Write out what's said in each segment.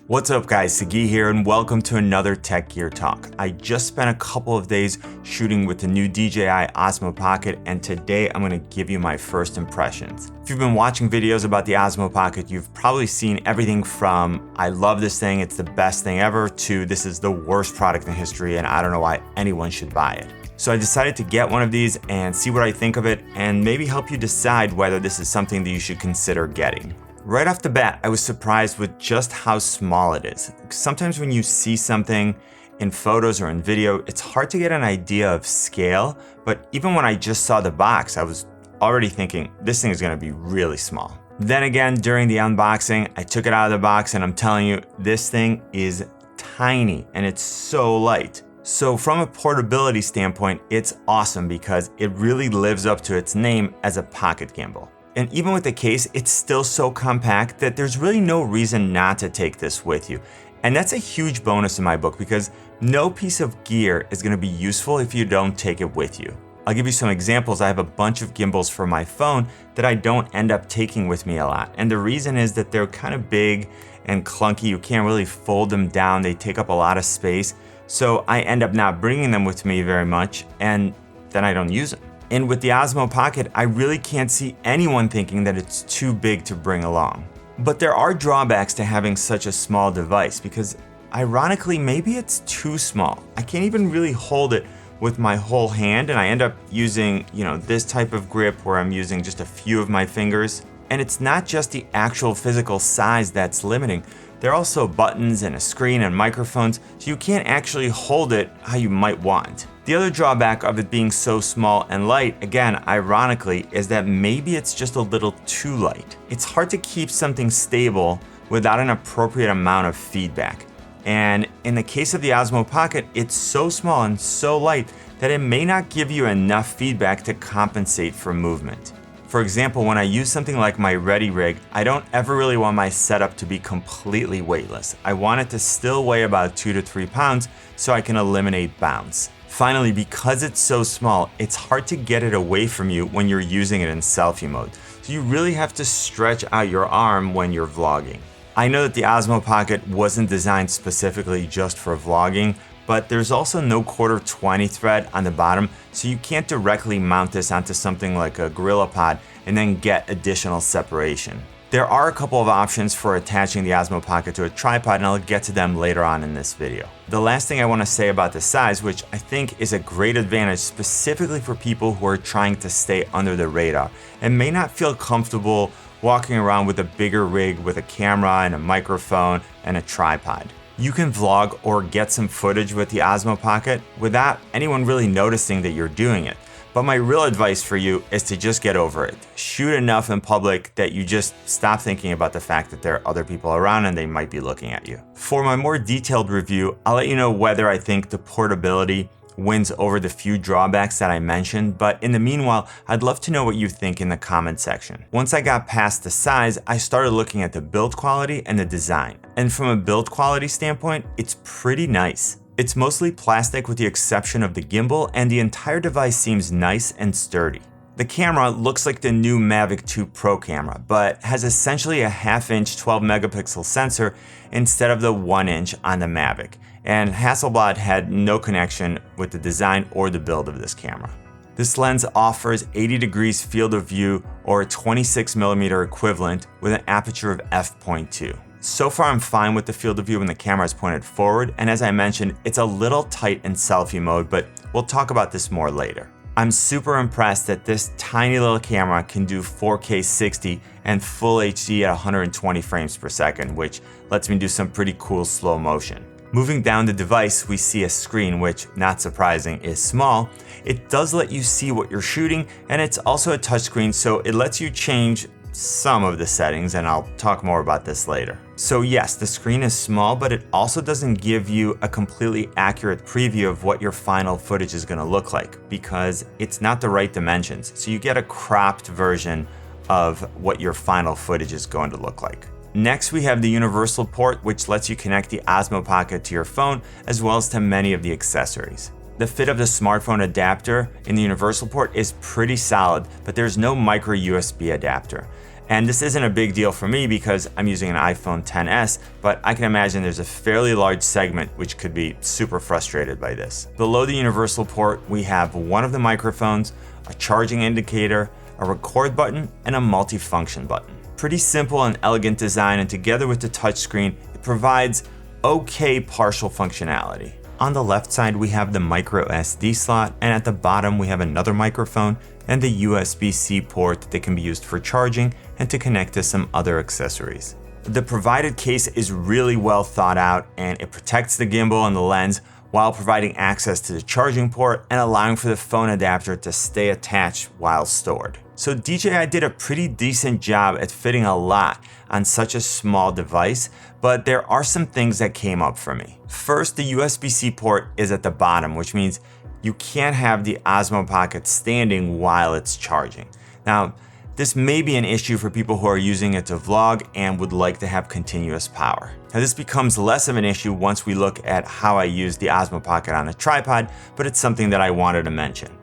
What's up guys, Sagi here and welcome to another Tech Gear Talk. I just spent a couple of days shooting with the new DJI Osmo Pocket and today I'm going to give you my first impressions. If you've been watching videos about the Osmo Pocket, you've probably seen everything from I love this thing, it's the best thing ever, to this is the worst product in history and I don't know why anyone should buy it. So I decided to get one of these and see what I think of it and maybe help you decide whether this is something that you should consider getting. Right off the bat, I was surprised with just how small it is. Sometimes when you see something in photos or in video, it's hard to get an idea of scale, but even when I just saw the box, I was already thinking this thing is going to be really small. Then again, during the unboxing, I took it out of the box and I'm telling you, this thing is tiny and it's so light. So from a portability standpoint, it's awesome because it really lives up to its name as a pocket gimbal. And even with the case, it's still so compact that there's really no reason not to take this with you. And that's a huge bonus in my book because no piece of gear is going to be useful if you don't take it with you. I'll give you some examples. I have a bunch of gimbals for my phone that I don't end up taking with me a lot. And the reason is that they're kind of big and clunky. You can't really fold them down. They take up a lot of space. So I end up not bringing them with me very much and then I don't use them. And with the Osmo Pocket, I really can't see anyone thinking that it's too big to bring along. But there are drawbacks to having such a small device because ironically, maybe it's too small. I can't even really hold it with my whole hand and I end up using, this type of grip where I'm using just a few of my fingers. And it's not just the actual physical size that's limiting. There are also buttons and a screen and microphones, so you can't actually hold it how you might want. The other drawback of it being so small and light, again, ironically, is that maybe it's just a little too light. It's hard to keep something stable without an appropriate amount of feedback. And in the case of the Osmo Pocket, it's so small and so light that it may not give you enough feedback to compensate for movement. For example, when I use something like my Ready Rig, I don't ever really want my setup to be completely weightless. I want it to still weigh about 2 to 3 pounds so I can eliminate bounce. Finally, because it's so small, it's hard to get it away from you when you're using it in selfie mode. So you really have to stretch out your arm when you're vlogging. I know that the Osmo Pocket wasn't designed specifically just for vlogging, but there's also no 1/4-20 thread on the bottom, so you can't directly mount this onto something like a GorillaPod and then get additional separation. There are a couple of options for attaching the Osmo Pocket to a tripod and I'll get to them later on in this video. The last thing I want to say about the size, which I think is a great advantage specifically for people who are trying to stay under the radar and may not feel comfortable walking around with a bigger rig with a camera and a microphone and a tripod. You can vlog or get some footage with the Osmo Pocket without anyone really noticing that you're doing it. But my real advice for you is to just get over it. Shoot enough in public that you just stop thinking about the fact that there are other people around and they might be looking at you. For my more detailed review, I'll let you know whether I think the portability wins over the few drawbacks that I mentioned, but in the meanwhile, I'd love to know what you think in the comment section. Once I got past the size, I started looking at the build quality and the design. And from a build quality standpoint, it's pretty nice. It's mostly plastic with the exception of the gimbal, and the entire device seems nice and sturdy. The camera looks like the new Mavic 2 Pro camera, but has essentially a 1/2-inch 12-megapixel sensor instead of the 1-inch on the Mavic. And Hasselblad had no connection with the design or the build of this camera. This lens offers 80 degrees field of view or a 26mm equivalent with an aperture of f.2. So far I'm fine with the field of view when the camera is pointed forward, and as I mentioned, it's a little tight in selfie mode, but we'll talk about this more later. I'm super impressed that this tiny little camera can do 4K 60 and full HD at 120 frames per second, which lets me do some pretty cool slow motion. Moving down the device, we see a screen, which, not surprising, is small. It does let you see what you're shooting, and it's also a touchscreen, so it lets you change some of the settings, and I'll talk more about this later. So yes, the screen is small, but it also doesn't give you a completely accurate preview of what your final footage is going to look like, because it's not the right dimensions. So you get a cropped version of what your final footage is going to look like. Next, we have the universal port, which lets you connect the Osmo Pocket to your phone, as well as to many of the accessories. The fit of the smartphone adapter in the universal port is pretty solid, but there's no micro USB adapter. And this isn't a big deal for me because I'm using an iPhone XS, but I can imagine there's a fairly large segment which could be super frustrated by this. Below the universal port, we have one of the microphones, a charging indicator, a record button, and a multifunction button. Pretty simple and elegant design, and together with the touchscreen, it provides okay partial functionality. On the left side, we have the micro SD slot, and at the bottom, we have another microphone and the USB-C port that can be used for charging and to connect to some other accessories. The provided case is really well thought out, and it protects the gimbal and the lens while providing access to the charging port and allowing for the phone adapter to stay attached while stored. So DJI did a pretty decent job at fitting a lot on such a small device, but there are some things that came up for me. First, the USB-C port is at the bottom, which means you can't have the Osmo Pocket standing while it's charging. Now, this may be an issue for people who are using it to vlog and would like to have continuous power. Now, this becomes less of an issue once we look at how I use the Osmo Pocket on a tripod, but it's something that I wanted to mention.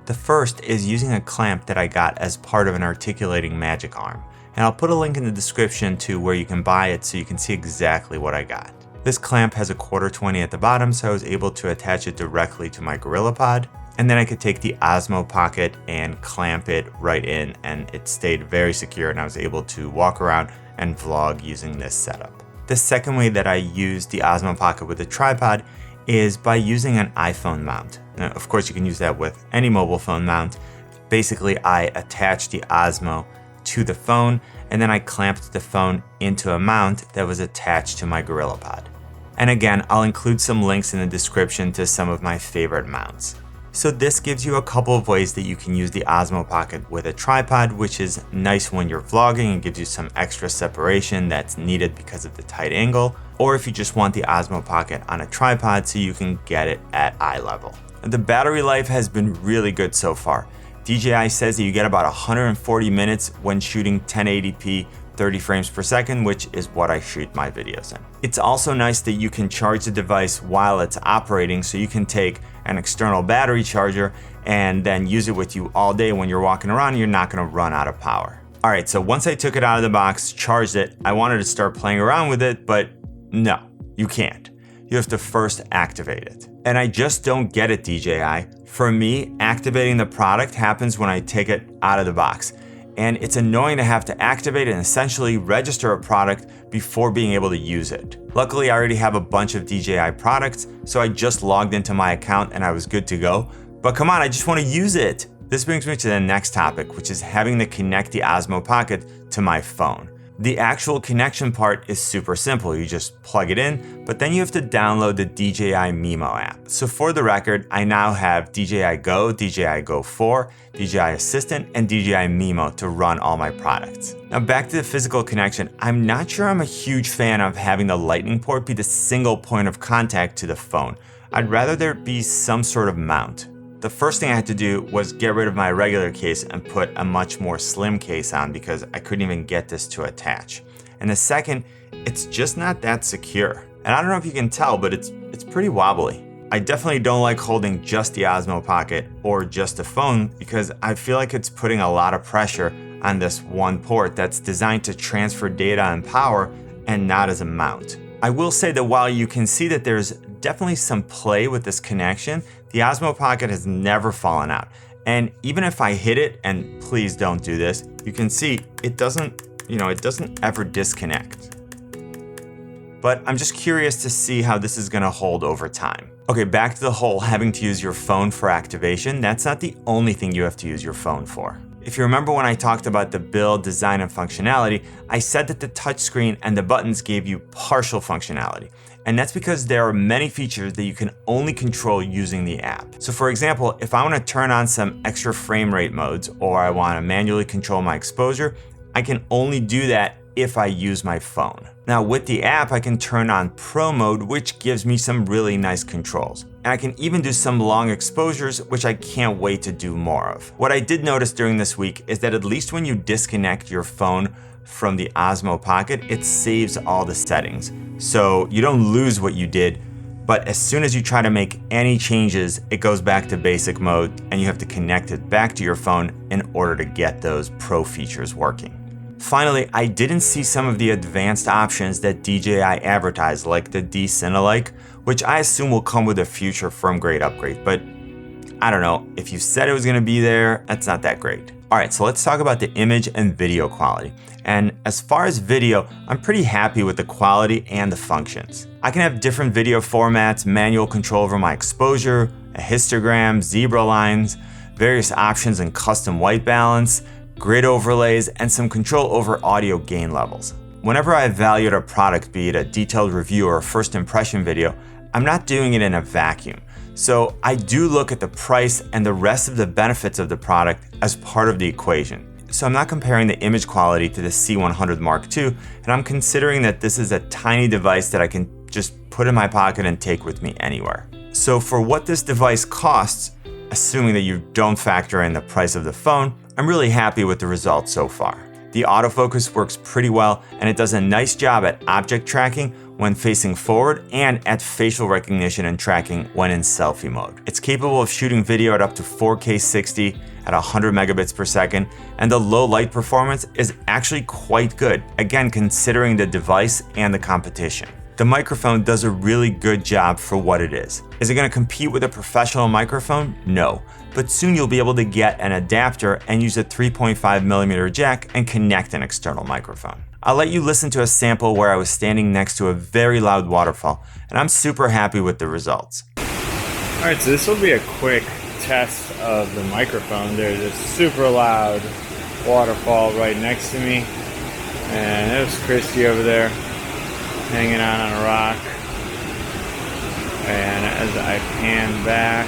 The first is using a clamp that I got as part of an articulating magic arm. And I'll put a link in the description to where you can buy it so you can see exactly what I got. This clamp has a 1/4-20 at the bottom, so I was able to attach it directly to my GorillaPod. And then I could take the Osmo Pocket and clamp it right in, and it stayed very secure, and I was able to walk around and vlog using this setup. The second way that I use the Osmo Pocket with a tripod is by using an iPhone mount. Now, of course, you can use that with any mobile phone mount. Basically, I attached the Osmo to the phone, and then I clamped the phone into a mount that was attached to my GorillaPod. And again, I'll include some links in the description to some of my favorite mounts. So this gives you a couple of ways that you can use the Osmo Pocket with a tripod, which is nice when you're vlogging and gives you some extra separation that's needed because of the tight angle, or if you just want the Osmo Pocket on a tripod so you can get it at eye level. The battery life has been really good so far. DJI says that you get about 140 minutes when shooting 1080p 30 frames per second, which is what I shoot my videos in. It's also nice that you can charge the device while it's operating, so you can take an external battery charger and then use it with you all day when you're walking around. You're not gonna run out of power. All right, so once I took it out of the box, charged it, I wanted to start playing around with it, but no, you can't. You have to first activate it. And I just don't get it, DJI. For me, activating the product happens when I take it out of the box. And it's annoying to have to activate and essentially register a product before being able to use it. Luckily, I already have a bunch of DJI products, so I just logged into my account and I was good to go. But come on, I just want to use it. This brings me to the next topic, which is having to connect the Osmo Pocket to my phone. The actual connection part is super simple. You just plug it in, but then you have to download the DJI Mimo app. So for the record, I now have DJI Go, DJI Go 4, DJI Assistant, and DJI Mimo to run all my products. Now back to the physical connection, I'm not sure I'm a huge fan of having the lightning port be the single point of contact to the phone. I'd rather there be some sort of mount. The first thing I had to do was get rid of my regular case and put a much more slim case on because I couldn't even get this to attach. And the second, it's just not that secure. And I don't know if you can tell, but it's pretty wobbly. I definitely don't like holding just the Osmo Pocket or just a phone because I feel like it's putting a lot of pressure on this one port that's designed to transfer data and power and not as a mount. I will say that while you can see that there's definitely some play with this connection, the Osmo Pocket has never fallen out. And even if I hit it, and please don't do this, you can see it doesn't ever disconnect. But I'm just curious to see how this is gonna hold over time. Okay, back to the whole having to use your phone for activation. That's not the only thing you have to use your phone for. If you remember when I talked about the build, design, and functionality, I said that the touchscreen and the buttons gave you partial functionality. And that's because there are many features that you can only control using the app. So for example, if I want to turn on some extra frame rate modes or I want to manually control my exposure, I can only do that if I use my phone. Now with the app, I can turn on Pro mode, which gives me some really nice controls. And I can even do some long exposures, which I can't wait to do more of. What I did notice during this week is that at least when you disconnect your phone from the Osmo Pocket, it saves all the settings. So you don't lose what you did But as soon as you try to make any changes, it goes back to basic mode and you have to connect it back to your phone in order to get those pro features working. Finally, I didn't see some of the advanced options that DJI advertised, like the Desync, which I assume will come with a future firm grade upgrade, but I don't know, if you said it was gonna be there, that's not that great. All right, so let's talk about the image and video quality. And as far as video, I'm pretty happy with the quality and the functions. I can have different video formats, manual control over my exposure, a histogram, zebra lines, various options in custom white balance, grid overlays, and some control over audio gain levels. Whenever I evaluate a product, be it a detailed review or a first impression video, I'm not doing it in a vacuum. So I do look at the price and the rest of the benefits of the product as part of the equation. So I'm not comparing the image quality to the C100 Mark II, and I'm considering that this is a tiny device that I can just put in my pocket and take with me anywhere. So for what this device costs, assuming that you don't factor in the price of the phone, I'm really happy with the results so far. The autofocus works pretty well, and it does a nice job at object tracking when facing forward and at facial recognition and tracking when in selfie mode. It's capable of shooting video at up to 4K 60 at 100 megabits per second, and the low light performance is actually quite good, again considering the device and the competition. The microphone does a really good job for what it is. Is it going to compete with a professional microphone? No, but soon you'll be able to get an adapter and use a 3.5mm jack and connect an external microphone. I'll let you listen to a sample where I was standing next to a very loud waterfall, and I'm super happy with the results. Alright, so this will be a quick test of the microphone. There's a super loud waterfall right next to me, and there's Christy over there hanging out on a rock. And as I pan back,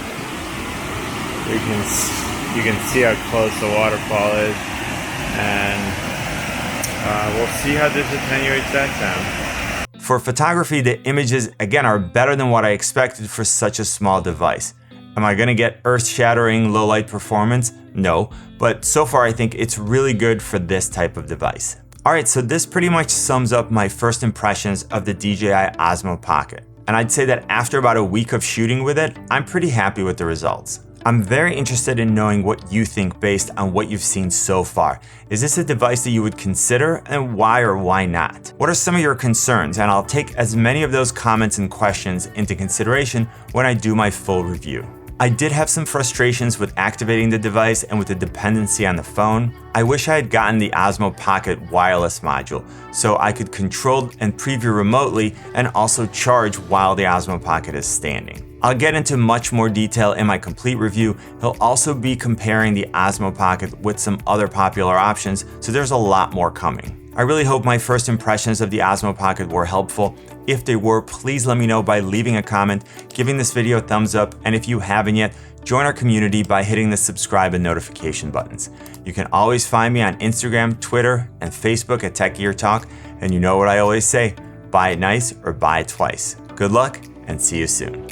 you can see how close the waterfall is, and we'll see how this attenuates that sound. For photography, the images again are better than what I expected for such a small device. Am I gonna get earth-shattering low light performance? No, but so far I think it's really good for this type of device. Alright, so this pretty much sums up my first impressions of the DJI Osmo Pocket. And I'd say that after about a week of shooting with it, I'm pretty happy with the results. I'm very interested in knowing what you think based on what you've seen so far. Is this a device that you would consider, and why or why not? What are some of your concerns? And I'll take as many of those comments and questions into consideration when I do my full review. I did have some frustrations with activating the device and with the dependency on the phone. I wish I had gotten the Osmo Pocket wireless module so I could control and preview remotely and also charge while the Osmo Pocket is standing. I'll get into much more detail in my complete review. He'll also be comparing the Osmo Pocket with some other popular options, so there's a lot more coming. I really hope my first impressions of the Osmo Pocket were helpful. If they were, please let me know by leaving a comment, giving this video a thumbs up, and if you haven't yet, join our community by hitting the subscribe and notification buttons. You can always find me on Instagram, Twitter, and Facebook at Tech Gear Talk, and you know what I always say, buy it nice or buy it twice. Good luck, and see you soon.